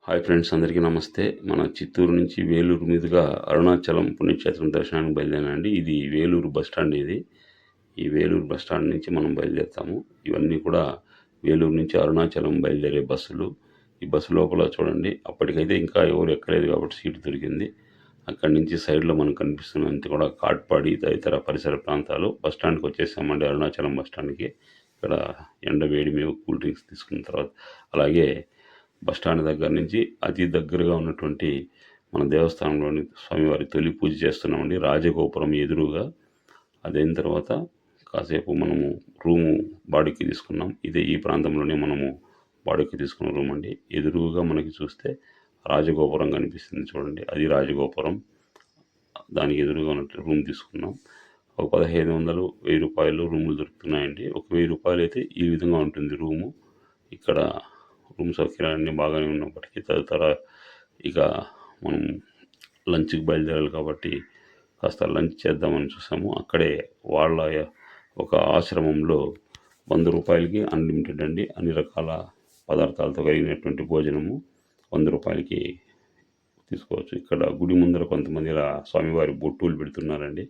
Hi friends, అందరికీ నమస్తే. మన చిత్తూరు నుంచి వేలూరు మీదుగా అరుణాచలం పుణ్యక్షేత్రం దర్శనానికి బయలుదేరానండి. ఇది వేలూరు బస్టాండ్ ఇది. ఈ వేలూరు బస్టాండ్ నుంచి మనం బయలుదేరుతాము. ఇవన్నీ కూడా వేలూరు నుంచి అరుణాచలం బయలుదేరే బస్సులు. ఈ బస్సు లోపల చూడండి, అప్పటికైతే ఇంకా ఎవరు ఎక్కలేదు కాబట్టి సీటు దొరికింది. అక్కడి నుంచి సైడ్లో మనకు కనిపిస్తున్నంత కూడా కాట్పాడి తదితర పరిసర ప్రాంతాలు. బస్టాండ్కి వచ్చేసామండి, అరుణాచలం బస్టాండ్కి. ఇక్కడ ఎండ వేడి మేము కూల్ డ్రింక్స్ తీసుకున్న తర్వాత అలాగే బస్టాండ్ దగ్గర నుంచి అతి దగ్గరగా ఉన్నటువంటి మన దేవస్థానంలోని స్వామివారి తొలి పూజ చేస్తున్నామండి, రాజగోపురం ఎదురుగా. అదైన తర్వాత కాసేపు మనము రూము బాడీకి తీసుకున్నాం. ఇదే ఈ ప్రాంతంలోనే మనము బాడీకి తీసుకున్న రూమ్ అండి. ఎదురుగా మనకి చూస్తే రాజగోపురం కనిపిస్తుంది చూడండి, అది రాజగోపురం. దానికి ఎదురుగా ఉన్నట్టు రూమ్ తీసుకున్నాం. ఒక 1500 1000 రూములు దొరుకుతున్నాయండి. ఒక 1000 రూపాయలు అయితే ఈ విధంగా ఉంటుంది రూము. ఇక్కడ రూమ్ సౌకర్యాలన్నీ బాగానే ఉన్నప్పటికీ తదితర ఇక మనం లంచ్కి బయలుదేరాలి కాబట్టి కాస్త లంచ్ చేద్దామని చూసాము. అక్కడే వాళ్ళ ఒక ఆశ్రమంలో 100 రూపాయలకి అన్లిమిటెడ్ అండి, అన్ని రకాల పదార్థాలతో కలిగినటువంటి భోజనము 100 రూపాయలకి తీసుకోవచ్చు. ఇక్కడ గుడి ముందర కొంతమంది ఇలా స్వామివారి బొట్టులు పెడుతున్నారండి.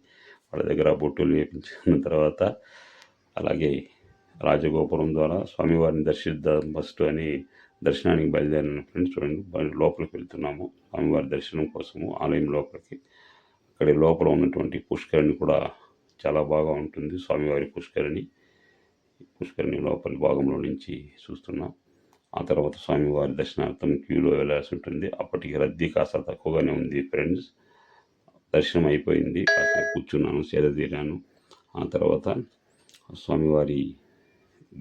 వాళ్ళ దగ్గర బొట్టులు వేయించుకున్న తర్వాత అలాగే రాజగోపురం ద్వారా స్వామివారిని దర్శిద్దాం ఫస్ట్ అని దర్శనానికి బయలుదేరిన ఫ్రెండ్స్ చూడండి, లోపలికి వెళ్తున్నాము స్వామివారి దర్శనం కోసము ఆలయం లోపలికి. అక్కడ లోపల ఉన్నటువంటి పుష్కరిణి కూడా చాలా బాగా ఉంటుంది. స్వామివారి పుష్కరిణి లోపలి భాగంలో నుంచి చూస్తున్నాం. ఆ తర్వాత స్వామివారి దర్శనార్థం క్యూలో వెళ్ళాల్సి ఉంటుంది. అప్పటికి రద్దీ కాస్త తక్కువగానే ఉంది ఫ్రెండ్స్. దర్శనం అయిపోయింది, కాసేపు కూర్చున్నాను, సేద తీరాను. ఆ తర్వాత స్వామివారి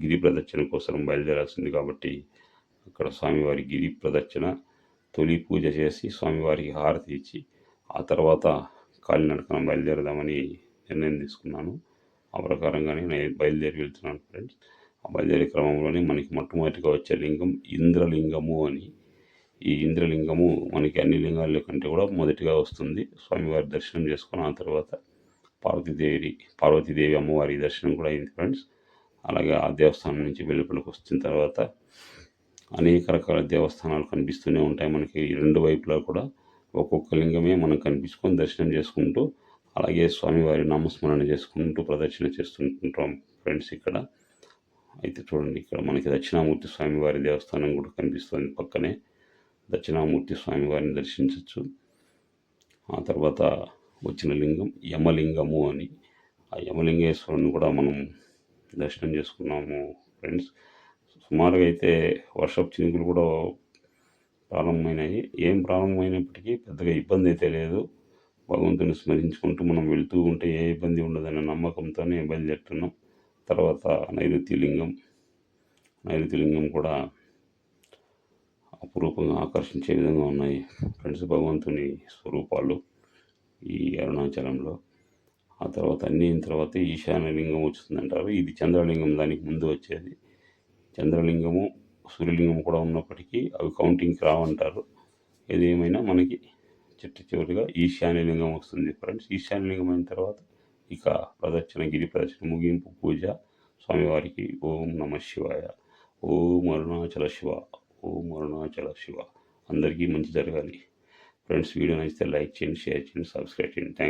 గిరి ప్రదక్షిణ కోసం బయలుదేరాల్సింది కాబట్టి అక్కడ స్వామివారి గిరి ప్రదక్షిణ తొలి పూజ చేసి స్వామివారికి హారతి ఇచ్చి ఆ తర్వాత కాలినడకన బయలుదేరదామని నిర్ణయం తీసుకున్నాను. ఆ ప్రకారంగానే నేను బయలుదేరి వెళ్తున్నాను ఫ్రెండ్స్. ఆ బయలుదేరే క్రమంలోనే మనకి మొట్టమొదటిగా వచ్చే లింగం ఇంద్రలింగము అని. ఈ ఇంద్రలింగము మనకి అన్ని లింగాల కంటే కూడా మొదటిగా వస్తుంది. స్వామివారి దర్శనం చేసుకుని ఆ తర్వాత పార్వతీదేవి అమ్మవారి దర్శనం కూడా అయింది ఫ్రెండ్స్. అలాగే ఆ దేవస్థానం నుంచి వెలుపలికి వచ్చిన తర్వాత అనేక రకాల దేవస్థానాలు కనిపిస్తూనే ఉంటాయి మనకి. రెండు వైపులా కూడా ఒక్కొక్క లింగమే మనం కనిపించుకొని దర్శనం చేసుకుంటూ అలాగే స్వామివారి నామస్మరణ చేసుకుంటూ ప్రదక్షిణ చేస్తుంటాం ఫ్రెండ్స్. ఇక్కడ అయితే చూడండి, ఇక్కడ మనకి దక్షిణామూర్తి స్వామివారి దేవస్థానం కూడా కనిపిస్తుంది పక్కనే. దక్షిణామూర్తి స్వామివారిని దర్శించవచ్చు. ఆ తర్వాత వచ్చిన లింగం యమలింగము అని. ఆ యమలింగేశ్వరుని కూడా మనం దర్శనం చేసుకున్నాము ఫ్రెండ్స్. సుమారుగా అయితే వర్షపు చినుకులు కూడా ప్రారంభమైనాయి. ఏం ప్రారంభమైనప్పటికీ పెద్దగా ఇబ్బంది అయితే లేదు. భగవంతుని స్మరించుకుంటూ మనం వెళ్తూ ఉంటే ఏ ఇబ్బంది ఉండదనే నమ్మకంతోనే బయలుదేరుతున్నాం. తర్వాత నైరుతి లింగం కూడా అపురూపంగా ఆకర్షించే విధంగా ఉన్నాయి ఫ్రెండ్స్ భగవంతుని స్వరూపాలు ఈ అరుణాచలంలో. ఆ తర్వాత అన్ని తర్వాత ఈశాన్య లింగం వస్తుందంటారు. ఇది చంద్రలింగం, దానికి ముందు వచ్చేది. చంద్రలింగము సూర్యలింగం కూడా ఉన్నప్పటికీ అవి కౌంటింగ్కి రావంటారు. ఏదేమైనా మనకి చివరిగా ఈశాన్య లింగం వస్తుంది ఫ్రెండ్స్. ఈశాన్య లింగం అయిన తర్వాత ఇక గిరి ప్రదక్షిణ ముగింపు పూజ స్వామివారికి. ఓం నమ శివాయ, ఓం అరుణాచల శివ, ఓం అరుణాచల శివ. అందరికీ మంచి జరగాలి ఫ్రెండ్స్. వీడియో నచ్చితే లైక్ చేయండి, షేర్ చేయండి, సబ్స్క్రైబ్ చేయండి. థ్యాంక్